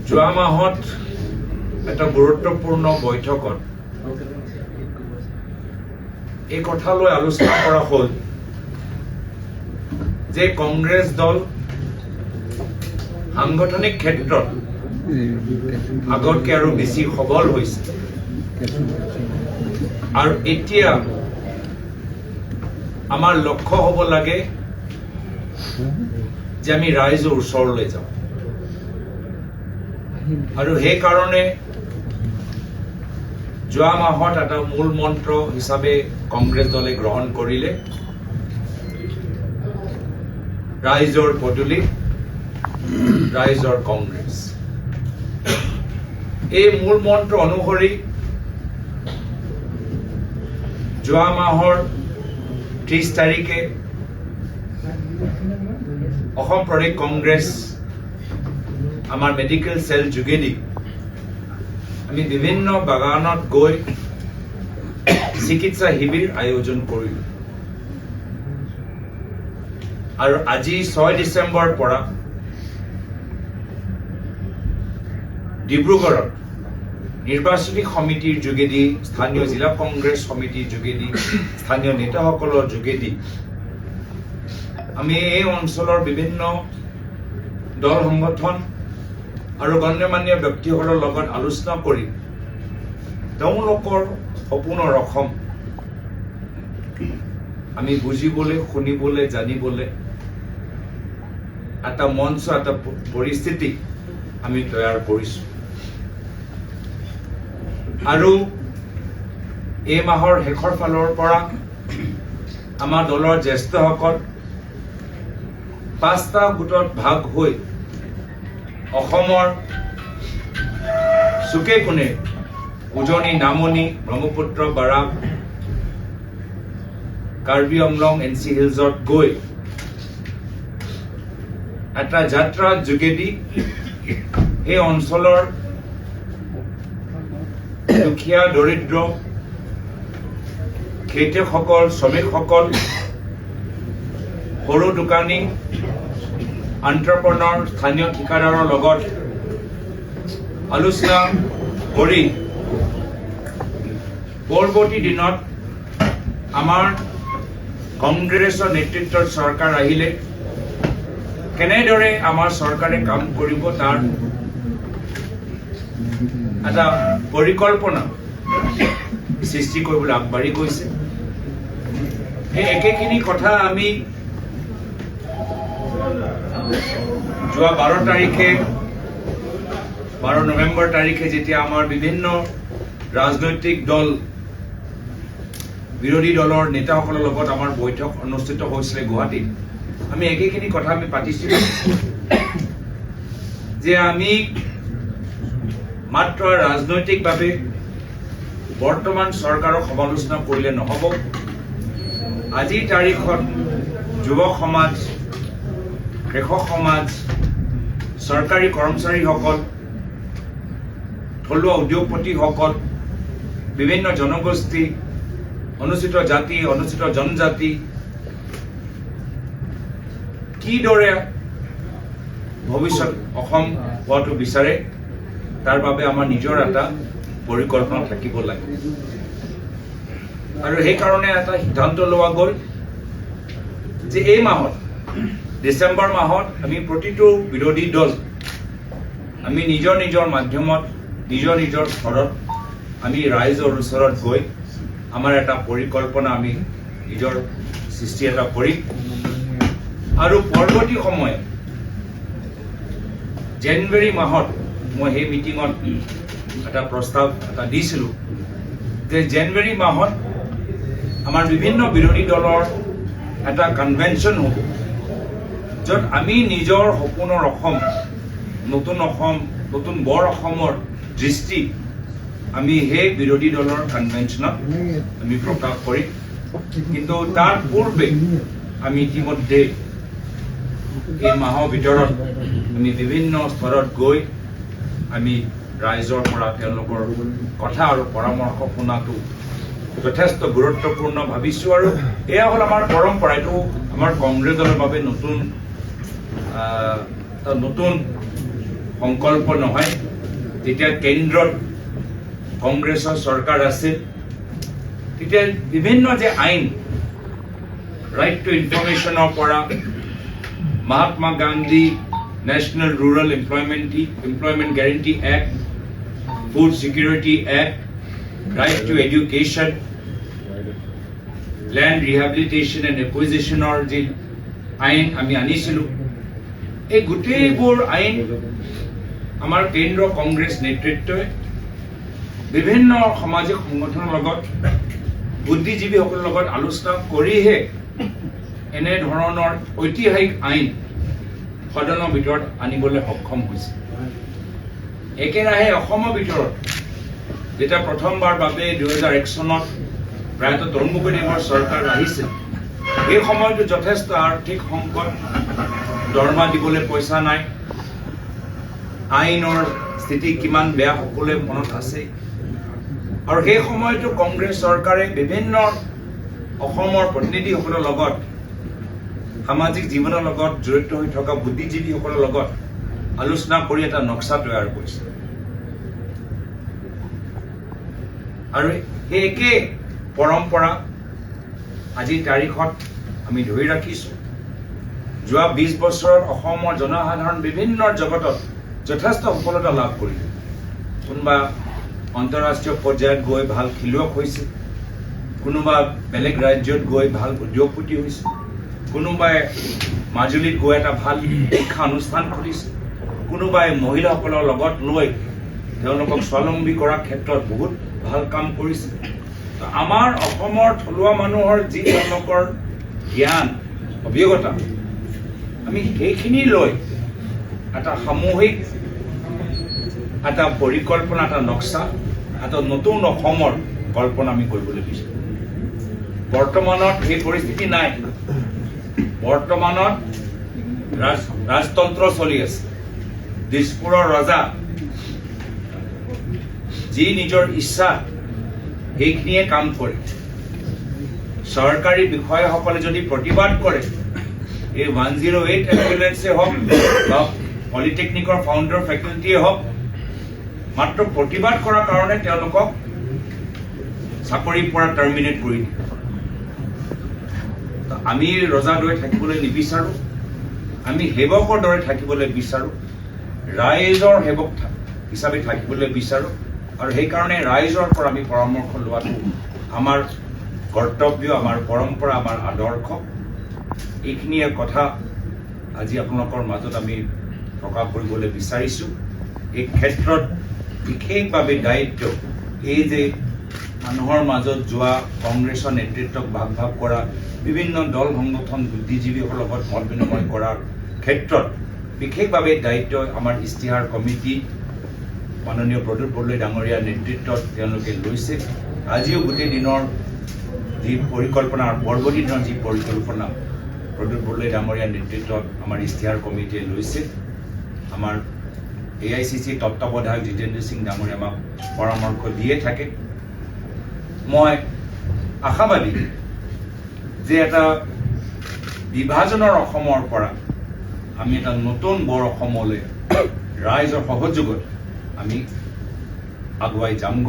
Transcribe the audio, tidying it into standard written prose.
যোৱা মাহত এটা গুৰুত্বপূৰ্ণ বৈঠকত এই কথা লৈ আলোচনা কৰা হ'ল যে কংগ্ৰেছ দল সাংগঠনিক ক্ষেত্ৰত আগতকৈ আৰু বেছি সবল হৈছে আৰু এতিয়া আমাৰ লক্ষ্য হ'ব লাগে যে আমি ৰাইজৰ ওচৰলৈ যাওঁ আৰু সেইকাৰণে যোৱা মাহত এটা মূল মন্ত্ৰ হিচাপে কংগ্ৰেছ দলে গ্ৰহণ কৰিলে ৰাইজৰ পদূলি ৰাইজৰ কংগ্ৰেছ। এই মূল মন্ত্ৰ অনুসৰি যোৱা মাহৰ 30 তাৰিখে অসম প্ৰদেশ কংগ্ৰেছ আমাৰ মেডিকেল সেল যোগেদি আমি বিভিন্ন বাগানত গৈ চিকিৎসা শিবিৰ আয়োজন কৰিলো আৰু আজি 6 ডিচেম্বৰ পৰা ডিব্ৰুগড়ত নিৰ্বাচনী সমিতিৰ যোগেদি স্থানীয় জিলা কংগ্ৰেছ সমিতিৰ যোগেদি স্থানীয় নেতাসকলৰ যোগেদি আমি এই অঞ্চলৰ বিভিন্ন দল সংগঠন আৰু গণ্যমান্য ব্যক্তিসকলৰ লগত আলোচনা কৰি তেওঁলোকৰ সপোনৰ অসম আমি বুজিবলৈ শুনিবলৈ জানিবলৈ এটা মঞ্চ এটা পৰিস্থিতি আমি তৈয়াৰ কৰিছো আৰু এই মাহৰ শেষৰ ফালৰ পৰা আমাৰ দলৰ জ্যেষ্ঠসকল 5টা গোটত ভাগ হৈ অসমৰ চুকে কোণে উজনি নামনি ব্ৰহ্মপুত্ৰ বৰাক কাৰ্বি আংলং এনচি হিলছত গৈ এটা যাত্ৰাৰ যোগেদি এই অঞ্চলৰ দুখীয়া দৰিদ্ৰ খেতিয়কসকল শ্ৰমিকসকল সৰু দোকানী এণ্টাৰপ্ৰেনৰ স্থানীয় ঠিকাদাৰৰ লগত আলোচনা কৰি পৰৱৰ্তী দিনত আমাৰ কংগ্ৰেছৰ নেতৃত্বৰ চৰকাৰ আহিলে কেনেদৰে আমাৰ চৰকাৰে কাম কৰিব তাৰ এটা পৰিকল্পনা সৃষ্টি কৰিবলৈ আগবাঢ়ি গৈছে। এই একেখিনি কথা আমি যোৱা 12 নৱেম্বৰ তাৰিখে যেতিয়া আমাৰ বিভিন্ন ৰাজনৈতিক দল বিৰোধী দলৰ নেতাসকলৰ লগত আমাৰ বৈঠক অনুষ্ঠিত হৈছিলে গুৱাহাটীত আমি একেখিনি কথা আমি পাতিছিলো যে আমি মাত্ৰ ৰাজনৈতিকভাৱে বৰ্তমান চৰকাৰক সমালোচনা কৰিলে নহ'ব। আজিৰ তাৰিখত যুৱক সমাজ কৃষক সমাজ চৰকাৰী কৰ্মচাৰীসকল থলুৱা উদ্যোগপতিসকল বিভিন্ন জনগোষ্ঠী অনুসূচিত জাতি অনুসূচিত জনজাতি কিদৰে ভৱিষ্যত অসম হোৱাটো বিচাৰে তাৰ বাবে আমাৰ নিজৰ এটা পৰিকল্পনা থাকিব লাগে আৰু সেইকাৰণে এটা সিদ্ধান্ত লোৱা গ'ল যে এই মাহত ডিচেম্বৰ মাহত আমি প্ৰতিটো বিৰোধী দল আমি নিজৰ নিজৰ মাধ্যমত নিজৰ নিজৰ স্তৰত আমি ৰাইজৰ ওচৰত গৈ আমাৰ এটা পৰিকল্পনা আমি নিজৰ সৃষ্টি এটা কৰিম আৰু পৰৱৰ্তী সময়ত জানুৱাৰী মাহত মই সেই মিটিঙত এটা প্ৰস্তাৱ এটা দিছিলোঁ যে জানুৱাৰী মাহত আমাৰ বিভিন্ন বিৰোধী দলৰ এটা কনভেনশ্যন হ'ব য'ত আমি নিজৰ সপোনৰ অসম নতুন বৰ অসমৰ দৃষ্টি আমি সেই বিৰোধী দলৰ কনভেনশ্যনত আমি প্ৰকাশ কৰিম। কিন্তু তাৰ পূৰ্বে আমি ইতিমধ্যে এই মাহৰ ভিতৰত আমি বিভিন্ন স্তৰত গৈ আমি ৰাইজৰ পৰা তেওঁলোকৰ কথা আৰু পৰামৰ্শ শুনাটো যথেষ্ট গুৰুত্বপূৰ্ণ ভাবিছোঁ আৰু এয়া হ'ল আমাৰ পৰম্পৰা। এইটো আমাৰ কংগ্ৰেছ দলৰ বাবে নতুন সংকল্প নহয় তেতিয়া কেন্দ্ৰত কংগ্ৰেছৰ চৰকাৰ আছিল তেতিয়া বিভিন্ন যে আইন ৰাইট টু ইনফৰমেশ্যনৰ পৰা Mahatma Gandhi national rural employment guarantee act food security act right to education land rehabilitation and একুইজিশ্যনৰ যি আইন আমি আনিছিলোঁ এই গোটেইবোৰ আইন আমাৰ কেন্দ্ৰ কংগ্ৰেছ নেতৃত্বই বিভিন্ন সামাজিক সংগঠনৰ লগত বুদ্ধিজীৱীসকলৰ লগত আলোচনা কৰিহে এনে ধৰণৰ ঐতিহাসিক আইন সদনৰ ভিতৰত আনিবলৈ সক্ষম হৈছে একেৰাহে অসমৰ ভিতৰত যেতিয়া প্ৰথমবাৰ বাবে 2001 চনত প্ৰায়তঃ তৰুণ গগৈদেৱৰ চৰকাৰ আহিছিল এই সময়তো যথেষ্ট আৰ্থিক সংকট দৰমহা দিবলৈ পইচা নাই আইনৰ স্থিতি কিমান বেয়া সকলোৱে মনত আছে আৰু সেই সময়তো কংগ্ৰেছ চৰকাৰে বিভিন্ন অসমৰ প্ৰতিনিধিসকলৰ লগত সামাজিক জীৱনৰ লগত জড়িত হৈ থকা বুদ্ধিজীৱীসকলৰ লগত আলোচনা কৰি এটা নক্সা তৈয়াৰ কৰিছে আৰু সেই একে পৰম্পৰা আজিৰ তাৰিখত আমি ধৰি ৰাখিছোঁ যোৱা 20 বছৰত অসমৰ জনসাধাৰণ বিভিন্ন জগতত যথেষ্ট সফলতা লাভ কৰিলে কোনোবা আন্তঃৰাষ্ট্ৰীয় পৰ্যায়ত গৈ ভাল খেলুৱৈ হৈছে কোনোবা বেলেগ ৰাজ্যত গৈ ভাল উদ্যোগপতি হৈছে কোনোবাই মাজুলীত গৈ এটা ভাল শিক্ষা অনুষ্ঠান খুলিছে কোনোবাই মহিলাসকলৰ লগত লৈ তেওঁলোকক স্বাৱলম্বী কৰাৰ ক্ষেত্ৰত বহুত ভাল কাম কৰিছে আমাৰ অসমৰ থলুৱা মানুহৰ যি তেওঁলোকৰ জ্ঞান অভিজ্ঞতা আমি সেইখিনি লৈ এটা সামূহিক এটা পৰিকল্পনা এটা নক্সা এটা নতুন অসমৰ কল্পনা আমি কৰিবলৈ বিচাৰোঁ বৰ্তমানত সেই পৰিস্থিতি নাই বৰ্তমানত ৰাজতন্ত্ৰ চলি আছে দিছপুৰৰ ৰজা যি নিজৰ ইচ্ছা সেইখিনিয়ে কাম কৰে চৰকাৰী বিষয়াসকলে যদি প্ৰতিবাদ কৰে এই 108 এম্বুলেন্সে হওক বা পলিটেকনিকৰ ফাউণ্ডাৰ ফেকাল্টিয়ে হওক মাত্ৰ প্ৰতিবাদ কৰাৰ কাৰণে তেওঁলোকক চাকৰিৰ পৰা টাৰ্মিনেট কৰি দিয়ে আমি ৰজাৰ দৰে থাকিবলৈ নিবিচাৰোঁ আমি সেৱকৰ দৰে থাকিবলৈ বিচাৰোঁ ৰাইজৰ সেৱক হিচাপে থাকিবলৈ বিচাৰোঁ আৰু সেইকাৰণে ৰাইজৰ পৰা আমি পৰামৰ্শ লোৱাটো আমাৰ কৰ্তব্য আমাৰ পৰম্পৰা আমাৰ আদৰ্শ এইখিনিয়ে কথা আজি আপোনালোকৰ মাজত আমি প্ৰকাশ কৰিবলৈ বিচাৰিছোঁ এই ক্ষেত্ৰত বিশেষভাৱে দায়িত্ব এই যে মানুহৰ মাজত যোৱা কংগ্ৰেছৰ নেতৃত্বক ভাগ ভাগ কৰা বিভিন্ন দল সংগঠন বুদ্ধিজীৱীসকলৰ লগত মত বিনিময় কৰাৰ ক্ষেত্ৰত বিশেষভাৱে দায়িত্ব আমাৰ ইস্তিহাৰ কমিটি মাননীয় প্ৰদ্যুৎ বৰদলৈ ডাঙৰীয়াৰ নেতৃত্বত তেওঁলোকে লৈছে আজিও গোটেই দিনৰ যি পৰিকল্পনা পৰৱৰ্তী দিনৰ যি পৰিকল্পনা প্ৰদ্যুৎ বৰদলৈ ডাঙৰীয়াৰ নেতৃত্বত আমাৰ ইস্তিহাৰ কমিটিয়ে লৈছে আমাৰ AICC তত্ত্বাৱধায়ক জিতেন্দ্ৰ সিং ডাঙৰীয়া আমাক পৰামৰ্শ দিয়ে থাকে মই আশাবাদী যে এটা বিভাজনৰ অসমৰ পৰা আমি এটা নতুন বৰ অসমলৈ ৰাইজৰ সহযোগত আমি আগুৱাই যামগৈ